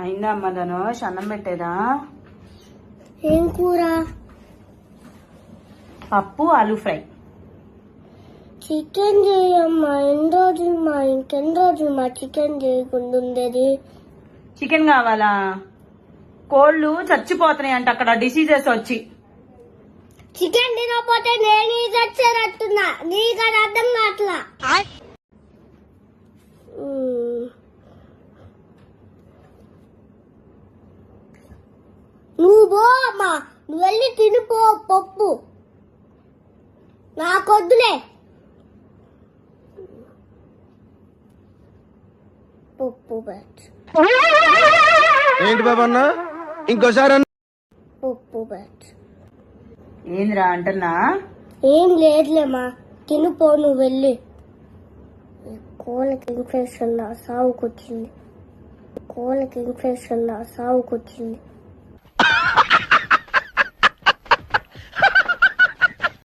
అయిందా అమ్మ ధనుష్? అన్నం పెట్టేదా? ఏం కూర? పప్పు ఆలూ ఫ్రై. చికెన్ చేయమ్మా. ఎన్ని రోజులు మా ఇంకెన్ని రోజులు మా చికెన్ చేయకుండా ఉండేది? చికెన్ కావాలా? కోళ్ళు చచ్చిపోతున్నాయి అంట అక్కడ డిసీజెస్ వచ్చి. చికెన్ తినకపోతే నేను చచ్చేటట్టున్నా. నీకు అది అర్థం కావట్లా. నువ్వు పో అమ్మా. నువ్వు వెళ్ళి తినిపో పప్పు. నాకొద్దులే పప్పు. బ్యాట్ ఏంటి బాబన్న? ఇంకోసారి పప్పు బ్యాట్. ఏందిరా అంటున్నా? ఏం లేదులేమ్మా, తినిపో నువ్వు వెళ్ళి. కోళ్ళకి ఇన్ఫెక్షన్ నా సావుకొచ్చింది.